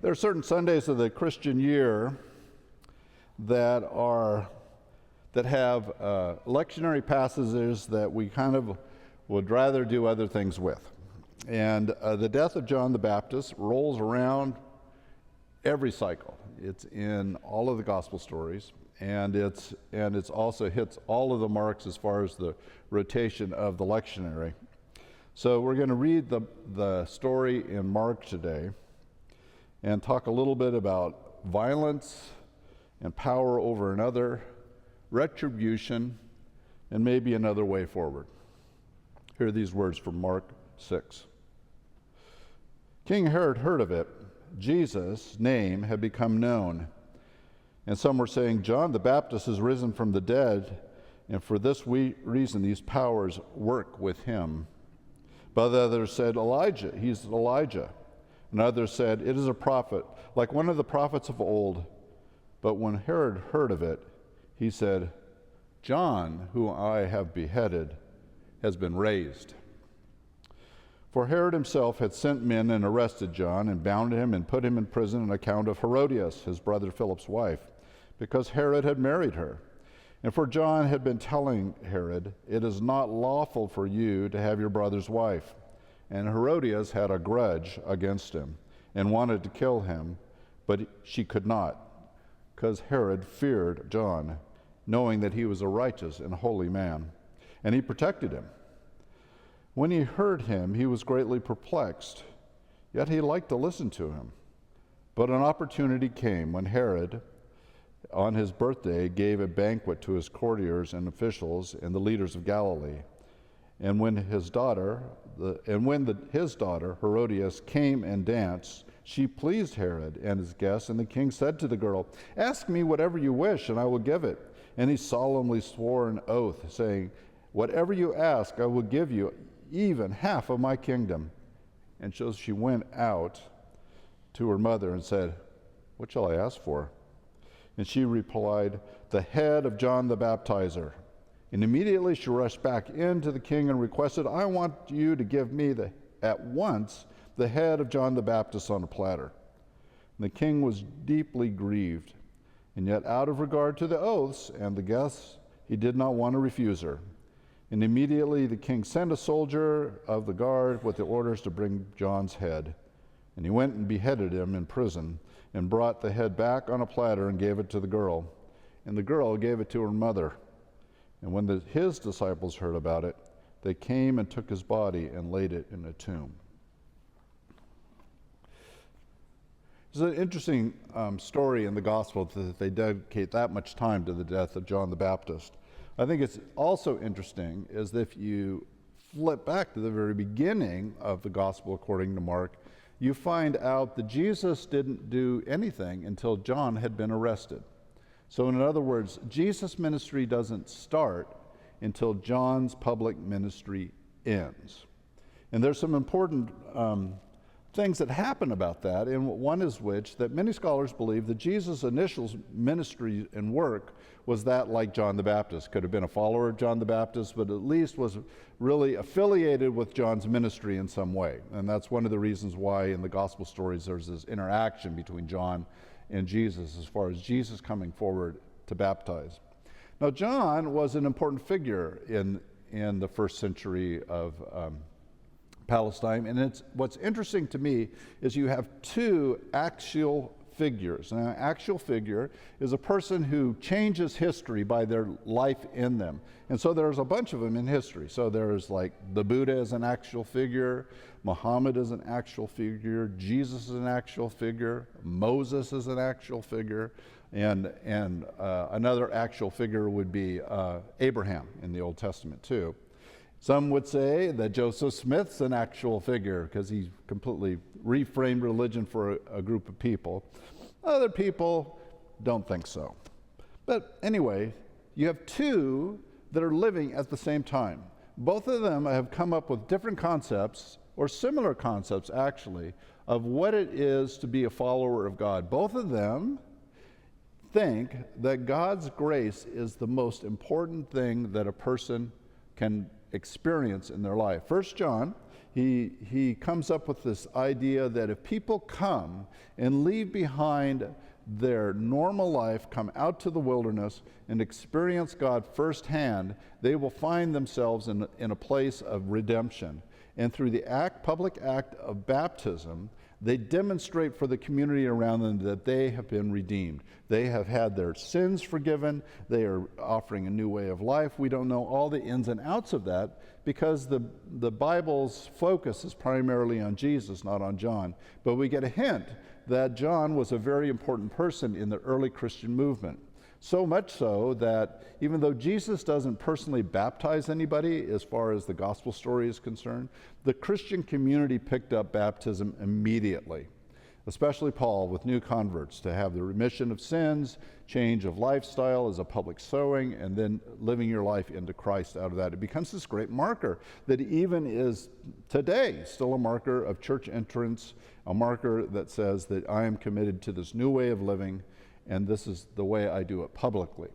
There are certain Sundays of the Christian year that have lectionary passages that we kind of would rather do other things with. And the death of John the Baptist rolls around every cycle. It's in all of the gospel stories, and it's also hits all of the marks as far as the rotation of the lectionary. So we're going to read the story in Mark today and talk a little bit about violence and power over another, retribution, and maybe another way forward. Here are these words from Mark 6. King Herod heard of it. Jesus' name had become known, and some were saying, John the Baptist has risen from the dead, and for this reason these powers work with him. But others said, Elijah, he's Elijah. And others said, it is a prophet, like one of the prophets of old. But when Herod heard of it, he said, John, whom I have beheaded, has been raised. For Herod himself had sent men and arrested John and bound him and put him in prison on account of Herodias, his brother Philip's wife, because Herod had married her. And for John had been telling Herod, it is not lawful for you to have your brother's wife. And Herodias had a grudge against him and wanted to kill him, but she could not, because Herod feared John, knowing that he was a righteous and holy man, and he protected him. When he heard him, he was greatly perplexed, yet he liked to listen to him. But an opportunity came when Herod, on his birthday, gave a banquet to his courtiers and officials and the leaders of Galilee. And when his daughter Herodias came and danced, she pleased Herod and his guests, and the king said to the girl, ask me whatever you wish, and I will give it. And he solemnly swore an oath, saying, whatever you ask, I will give you, even half of my kingdom. And so she went out to her mother and said, what shall I ask for? And she replied, the head of John the Baptizer. And immediately she rushed back into the king and requested, I want you to give me at once the head of John the Baptist on a platter. And the king was deeply grieved, and yet out of regard to the oaths and the guests, he did not want to refuse her. And immediately the king sent a soldier of the guard with the orders to bring John's head. And he went and beheaded him in prison, and brought the head back on a platter and gave it to the girl. And the girl gave it to her mother. And when his disciples heard about it, they came and took his body and laid it in a tomb. It's an interesting story in the gospel that they dedicate that much time to the death of John the Baptist. I think it's also interesting is that if you flip back to the very beginning of the gospel according to Mark, you find out that Jesus didn't do anything until John had been arrested. So in other words, Jesus' ministry doesn't start until John's public ministry ends. And there's some important things that happen about that, and one is which that many scholars believe that Jesus' initial ministry and work was that like John the Baptist. Could have been a follower of John the Baptist, but at least was really affiliated with John's ministry in some way. And that's one of the reasons why in the gospel stories there's this interaction between John and Jesus as far as Jesus coming forward to baptize. Now John was an important figure in the first century of Palestine, and what's interesting to me is you have two axial figures. Now, an axial figure is a person who changes history by their life in them. And so there's a bunch of them in history. So there's like the Buddha is an actual figure, Muhammad is an actual figure, Jesus is an actual figure, Moses is an actual figure, and another actual figure would be Abraham in the Old Testament too. Some would say that Joseph Smith's an actual figure because he completely reframed religion for a group of people. Other people don't think so. But anyway, you have two that are living at the same time. Both of them have come up with different concepts, or similar concepts actually, of what it is to be a follower of God. Both of them think that God's grace is the most important thing that a person can experience in their life. First John he comes up with this idea that if people come and leave behind their normal life, come out to the wilderness and experience God firsthand, they will find themselves in a place of redemption. And through the public act of baptism, they demonstrate for the community around them that they have been redeemed. They have had their sins forgiven. They are offering a new way of life. We don't know all the ins and outs of that because the Bible's focus is primarily on Jesus, not on John. But we get a hint that John was a very important person in the early Christian movement. So much so that even though Jesus doesn't personally baptize anybody as far as the gospel story is concerned, the Christian community picked up baptism immediately, especially Paul with new converts, to have the remission of sins, change of lifestyle as a public sowing, and then living your life into Christ out of that. It becomes this great marker that even is today still a marker of church entrance, a marker that says that I am committed to this new way of living, and this is the way I do it publicly.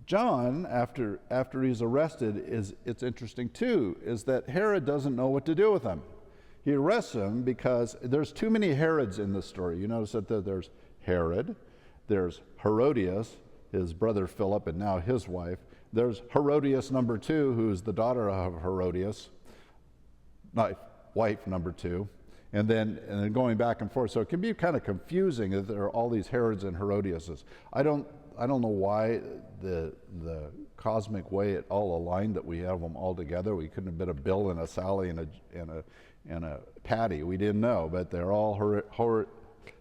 John, after he's arrested, it's interesting too, is that Herod doesn't know what to do with him. He arrests him because there's too many Herods in this story. You notice that there's Herod, there's Herodias, his brother Philip, and now his wife. There's Herodias number 2, who's the daughter of Herodias, not wife number 2. And then going back and forth. So it can be kind of confusing that there are all these Herods and Herodiases. I don't know why the cosmic way it all aligned that we have them all together. We couldn't have been a Bill and a Sally and a Patty. We didn't know, but they're all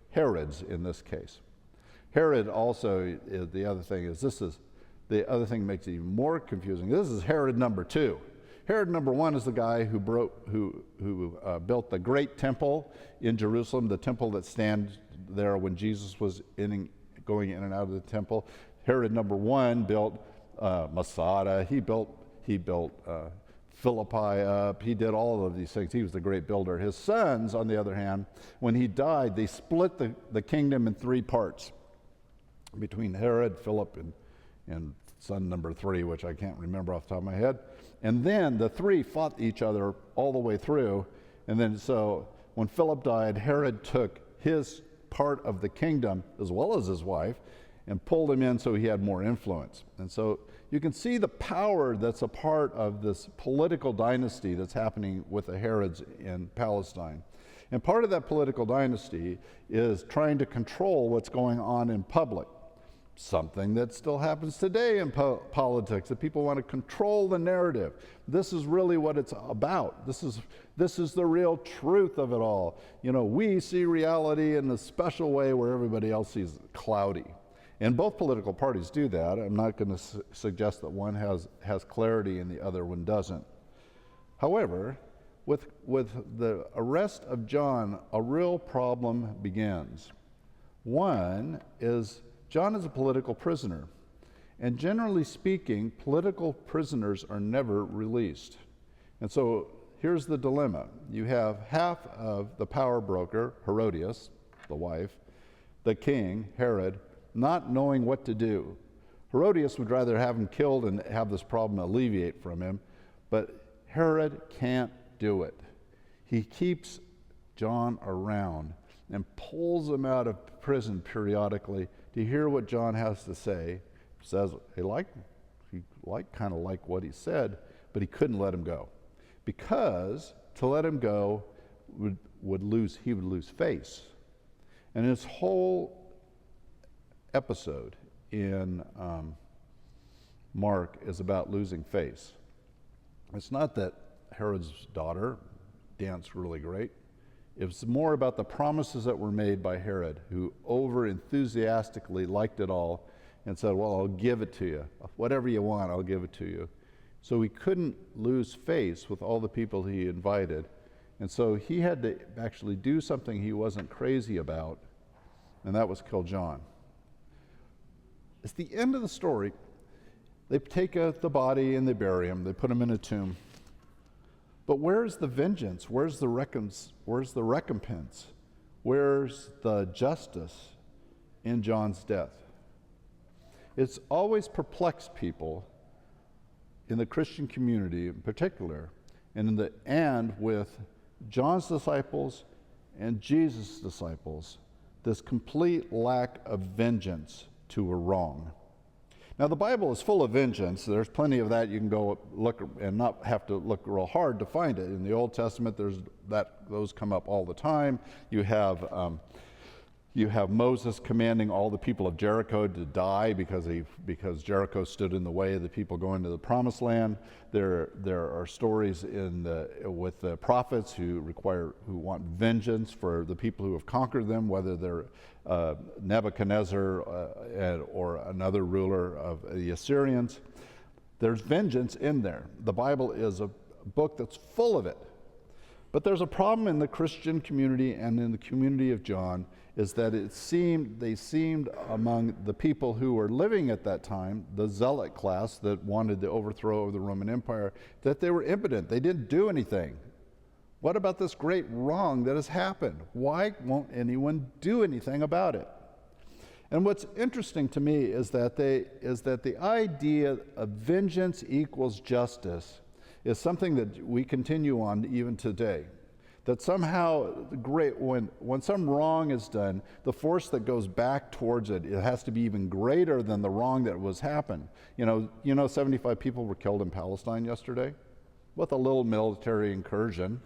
Herods in this case. Herod also is the other thing. The other thing makes it even more confusing. This is Herod number 2. Herod number 1 is the guy who built the great temple in Jerusalem, the temple that stands there when Jesus was going in and out of the temple. Herod number 1 built Masada. He built Philippi up. He did all of these things. He was the great builder. His sons, on the other hand, when he died, they split the kingdom in 3 parts between Herod, Philip, and son number 3, which I can't remember off the top of my head. And then the 3 fought each other all the way through. And then so when Philip died, Herod took his part of the kingdom as well as his wife and pulled him in so he had more influence. And so you can see the power that's a part of this political dynasty that's happening with the Herods in Palestine. And part of that political dynasty is trying to control what's going on in public. Something that still happens today in politics, that people want to control the narrative. This is really what it's about. This is the real truth of it all. You know, we see reality in a special way where everybody else sees it cloudy. And both political parties do that. I'm not going to suggest that one has clarity and the other one doesn't. However, with the arrest of John, a real problem begins. One is John is a political prisoner, and generally speaking, political prisoners are never released. And so here's the dilemma. You have half of the power broker, Herodias, the wife, the king, Herod, not knowing what to do. Herodias would rather have him killed and have this problem alleviate from him, but Herod can't do it. He keeps John around and pulls him out of prison periodically to hear what John has to say. Says he kind of liked what he said, but he couldn't let him go, because to let him go he would lose face. And his whole episode in Mark is about losing face. It's not that Herod's daughter danced really great. It was more about the promises that were made by Herod, who over-enthusiastically liked it all and said, well, I'll give it to you. Whatever you want, I'll give it to you. So he couldn't lose face with all the people he invited. And so he had to actually do something he wasn't crazy about, and that was kill John. It's the end of the story. They take the body and they bury him. They put him in a tomb. But where's the vengeance? Where's the recompense? Where's the justice in John's death? It's always perplexed people in the Christian community in particular and in the end with John's disciples and Jesus' disciples, this complete lack of vengeance to a wrong. Now, the Bible is full of vengeance. There's plenty of that. You can go look and not have to look real hard to find it. In the Old Testament, those come up all the time. You have Moses commanding all the people of Jericho to die because Jericho stood in the way of the people going to the Promised Land. There are stories with the prophets who want vengeance for the people who have conquered them, whether they're Nebuchadnezzar or another ruler of the Assyrians. There's vengeance in there. The Bible is a book that's full of it. But there's a problem in the Christian community and in the community of John, is that they seemed among the people who were living at that time, the zealot class that wanted the overthrow of the Roman Empire, that they were impotent. They didn't do anything. What about this great wrong that has happened? Why won't anyone do anything about it? And what's interesting to me is that the idea of vengeance equals justice is something that we continue on even today. That somehow, when some wrong is done, the force that goes back towards it has to be even greater than the wrong that was happened. You know, 75 people were killed in Palestine yesterday with a little military incursion.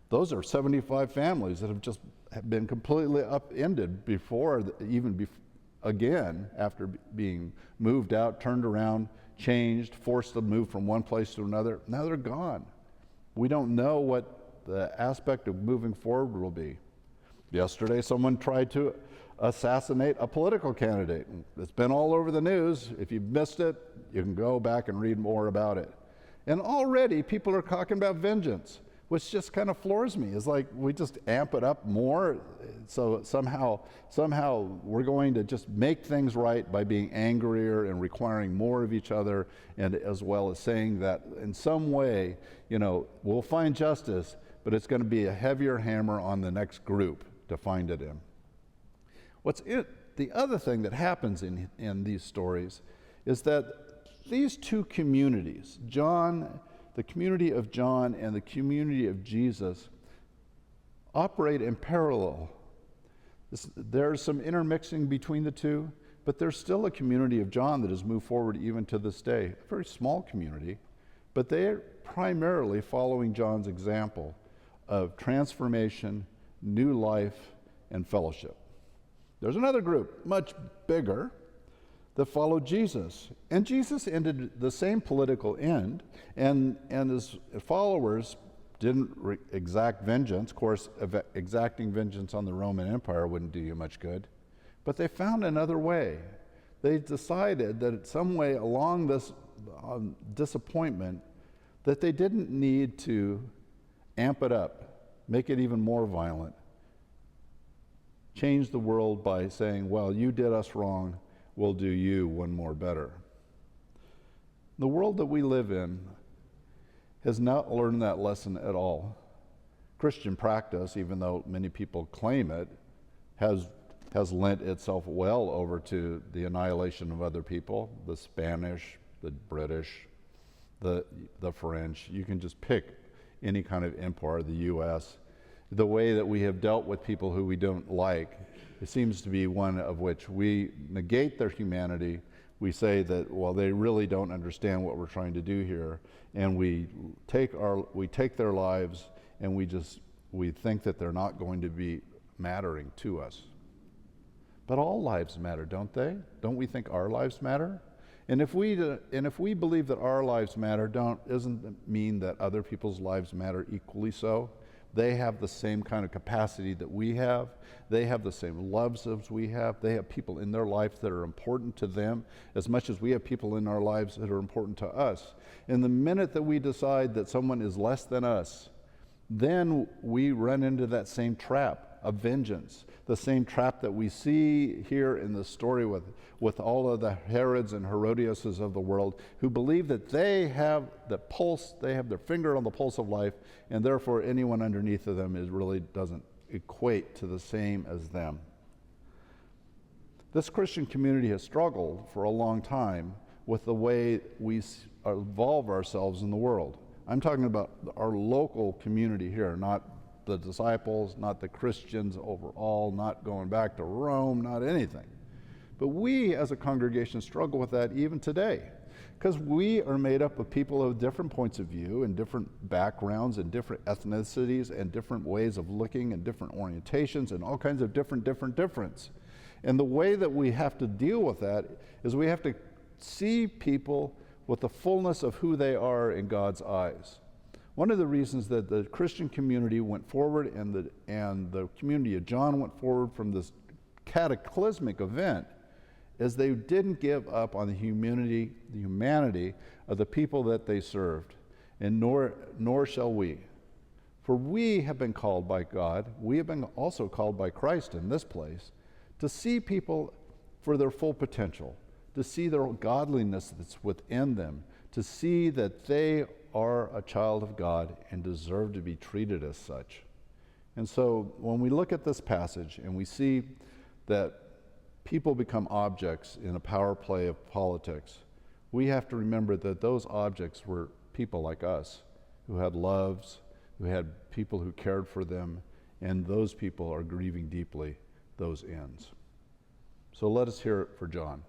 Those are 75 families that have just been completely upended again after being moved out, turned around, changed, forced to move from one place to another. Now they're gone. We don't know what the aspect of moving forward will be. Yesterday, someone tried to assassinate a political candidate. It's been all over the news. If you've missed it, you can go back and read more about it. And already people are talking about vengeance, which just kind of floors me. It's like we just amp it up more, so somehow we're going to just make things right by being angrier and requiring more of each other, and as well as saying that in some way, we'll find justice, but it's going to be a heavier hammer on the next group to find it in. The other thing that happens in these stories is that these two communities, the community of John and the community of Jesus, operate in parallel. There's some intermixing between the two, but there's still a community of John that has moved forward even to this day. A very small community, but they're primarily following John's example of transformation, new life, and fellowship. There's another group, much bigger, that followed Jesus. And Jesus ended the same political end, and his followers didn't exact vengeance. Of course, exacting vengeance on the Roman Empire wouldn't do you much good. But they found another way. They decided that some way along this disappointment that they didn't need to amp it up, make it even more violent, change the world by saying, well, you did us wrong, we'll do you one more better. The world that we live in has not learned that lesson at all. Christian practice, even though many people claim it, has lent itself well over to the annihilation of other people, the Spanish, the British, the French. You can just pick any kind of empire, the U.S. The way that we have dealt with people who we don't like, it seems to be one of which we negate their humanity. We say that, well, they really don't understand what we're trying to do here, and we take their lives, and we think that they're not going to be mattering to us. But all lives matter, don't they? Don't we think our lives matter? And if we believe that our lives matter, doesn't it mean that other people's lives matter equally so? They have the same kind of capacity that we have. They have the same loves as we have. They have people in their life that are important to them as much as we have people in our lives that are important to us. And the minute that we decide that someone is less than us, then we run into that same trap of vengeance, the same trap that we see here in the story with all of the Herods and Herodiases of the world, who believe that they have the pulse, they have their finger on the pulse of life, and therefore anyone underneath of them really doesn't equate to the same as them. This Christian community has struggled for a long time with the way we evolve ourselves in the world. I'm talking about our local community here, not the disciples, not the Christians overall, not going back to Rome, not anything. But we as a congregation struggle with that even today, because we are made up of people of different points of view and different backgrounds and different ethnicities and different ways of looking and different orientations and all kinds of difference. And the way that we have to deal with that is we have to see people with the fullness of who they are in God's eyes. One of the reasons that the Christian community went forward and the community of John went forward from this cataclysmic event is they didn't give up on the humanity of the people that they served, and nor shall we. For we have been called by God, we have been also called by Christ in this place, to see people for their full potential, to see their godliness that's within them, to see that they are a child of God and deserve to be treated as such. And so when we look at this passage and we see that people become objects in a power play of politics, we have to remember that those objects were people like us who had loves, who had people who cared for them, and those people are grieving deeply those ends. So let us hear it for John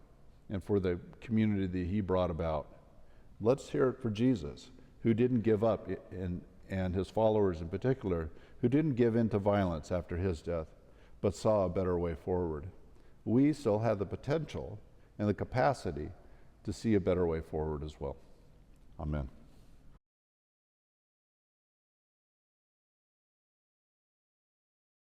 and for the community that he brought about. Let's hear it for Jesus, who didn't give up, and his followers in particular, who didn't give in to violence after his death, but saw a better way forward. We still have the potential and the capacity to see a better way forward as well. Amen.